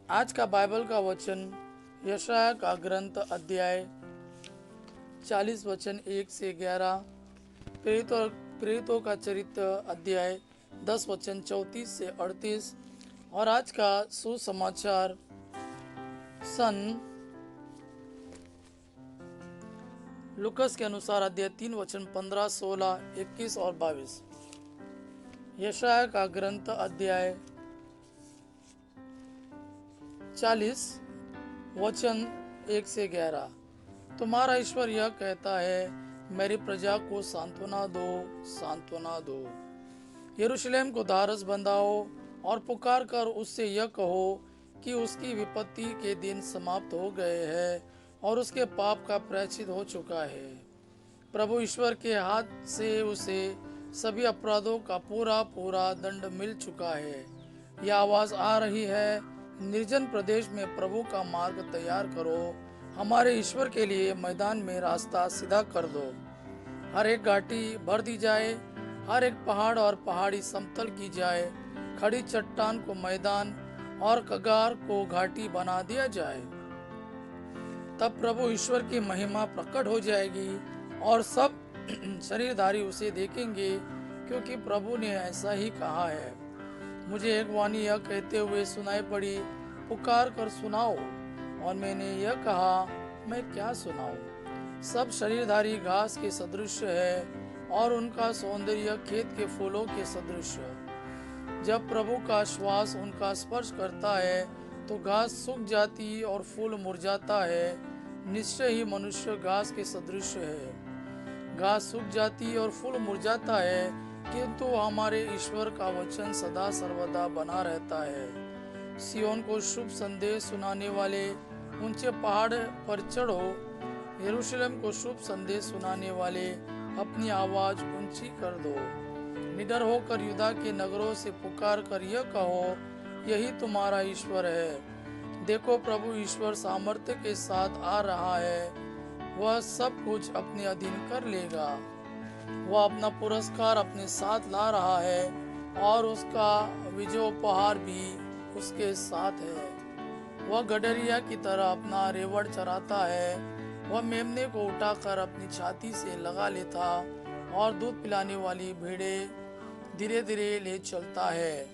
आज का बाइबल का वचन यशाया का ग्रंथ अध्याय 40 वचन 1 से 11, प्रेरितों का चरित्र अध्याय 10 वचन 34 से 38 और आज का सुसमाचार सन लुकस के अनुसार अध्याय 3 वचन 15, 16, 21 और 22। यशाया का ग्रंथ अध्याय 40 वचन 1 से 11। तुम्हारा ईश्वर यह कहता है, मेरी प्रजा को सांत्वना दो, सांत्वना दो। यरूशलेम को धारस बंधाओ और पुकार कर उससे यह कहो कि उसकी विपत्ति के दिन समाप्त हो गए हैं और उसके पाप का प्रायश्चित हो चुका है। प्रभु ईश्वर के हाथ से उसे सभी अपराधों का पूरा पूरा दंड मिल चुका है। यह आवाज आ रही है, निर्जन प्रदेश में प्रभु का मार्ग तैयार करो, हमारे ईश्वर के लिए मैदान में रास्ता सीधा कर दो। हर एक घाटी भर दी जाए, हर एक पहाड़ और पहाड़ी समतल की जाए, खड़ी चट्टान को मैदान और कगार को घाटी बना दिया जाए। तब प्रभु ईश्वर की महिमा प्रकट हो जाएगी और सब शरीरधारी उसे देखेंगे, क्योंकि प्रभु ने ऐसा ही कहा है। मुझे एक वाणी यह कहते हुए सुनाई पड़ी, पुकार कर सुनाओ। और मैंने यह कहा, मैं क्या सुनाऊं? सब शरीरधारी घास के सदृश है और उनका सौंदर्य खेत के फूलों के सदृश। जब प्रभु का श्वास उनका स्पर्श करता है तो घास सूख जाती और फूल मुरझाता है। निश्चय ही मनुष्य घास के सदृश है। घास सूख जाती और फूल मुरझाता है, किंतु हमारे ईश्वर का वचन सदा सर्वदा बना रहता है। सियोन को शुभ संदेश सुनाने वाले ऊंचे पहाड़ पर चढ़ो, यरूशलेम को शुभ संदेश सुनाने वाले अपनी आवाज ऊंची कर दो। निडर होकर युदा के नगरों से पुकार कर यह कहो, यही तुम्हारा ईश्वर है। देखो, प्रभु ईश्वर सामर्थ्य के साथ आ रहा है, वह सब कुछ अपने अधीन कर लेगा। वह अपना पुरस्कार अपने साथ ला रहा है और उसका विजयोपहार भी उसके साथ है। वह गडरिया की तरह अपना रेवड़ चराता है। वह मेमने को उठाकर अपनी छाती से लगा लेता और दूध पिलाने वाली भेड़ें धीरे धीरे ले चलता है।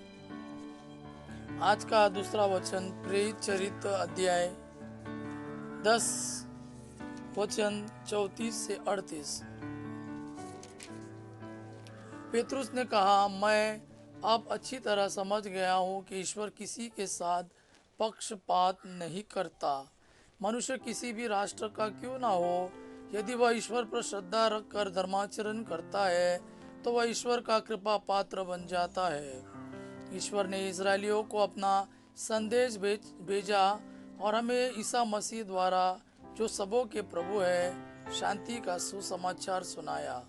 आज का दूसरा वचन प्रेरित चरित्र अध्याय 10 वचन 34 से 38। पेतरुस ने कहा, मैं अब अच्छी तरह समझ गया हूँ कि ईश्वर किसी के साथ पक्षपात नहीं करता। मनुष्य किसी भी राष्ट्र का क्यों ना हो, यदि वह ईश्वर पर श्रद्धा रखकर धर्माचरण करता है तो वह ईश्वर का कृपा पात्र बन जाता है। ईश्वर ने इजरायलियों को अपना संदेश भेजा और हमें ईसा मसीह द्वारा, जो सबों के प्रभु है, शांति का सुसमाचार सुनाया।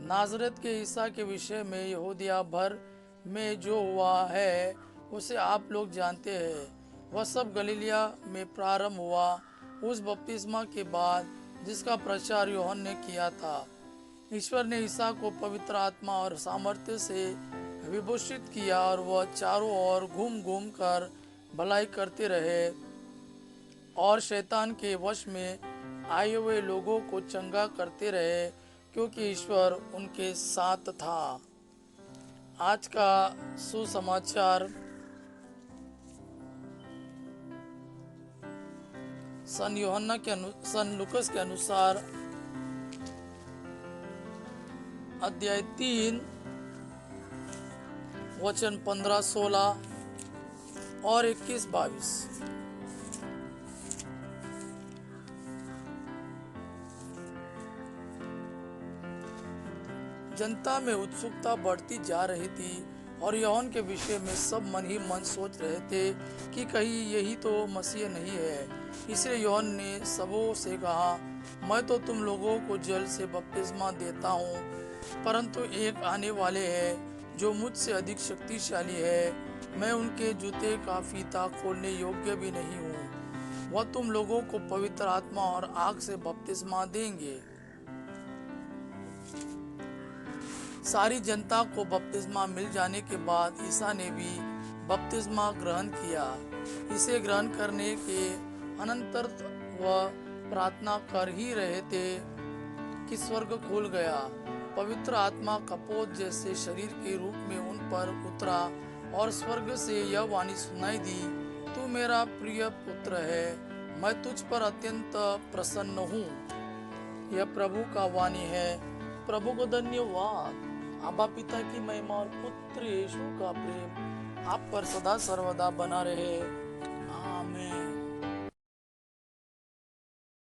नाजरत के ईसा के विषय में यहूदिया भर में जो हुआ है उसे आप लोग जानते हैं। वह सब गलीलिया में प्रारंभ हुआ, उस बपतिस्मा के बाद जिसका प्रचार यूहन्ना ने किया था। ईश्वर ने ईसा को पवित्र आत्मा और सामर्थ्य से विभूषित किया और वह चारों ओर घूम घूम कर भलाई करते रहे और शैतान के वश में आए हुए लोगों को चंगा करते रहे, क्योंकि ईश्वर उनके साथ था। आज का सुसमाचार सन लुकस के अनुसार अध्याय 3 वचन 15, 16 और 21, 22। जनता में उत्सुकता बढ़ती जा रही थी और यूहन्ना के विषय में सब मन ही मन सोच रहे थे कि कहीं यही तो मसीह नहीं है। इसलिए यूहन्ना ने सबों से कहा, मैं तो तुम लोगों को जल से बपतिस्मा देता हूँ, परंतु एक आने वाले हैं जो मुझसे अधिक शक्तिशाली है। मैं उनके जूते का फीता खोलने योग्य भी नहीं हूँ। वह तुम लोगों को पवित्र आत्मा और आग से बपतिस्मा देंगे। सारी जनता को बपतिस्मा मिल जाने के बाद ईसा ने भी बपतिस्मा ग्रहण किया। इसे ग्रहण करने के अनंतर वह प्रार्थना कर ही रहे थे कि स्वर्ग खुल गया। पवित्र आत्मा कपोत जैसे शरीर के रूप में उन पर उतरा और स्वर्ग से यह वाणी सुनाई दी, तू मेरा प्रिय पुत्र है, मैं तुझ पर अत्यंत प्रसन्न हूँ। यह प्रभु का वाणी है। प्रभु को धन्यवाद। आबा पिता की महिमा और पुत्र यीशु का प्रेम आप पर सदा सर्वदा बना रहे।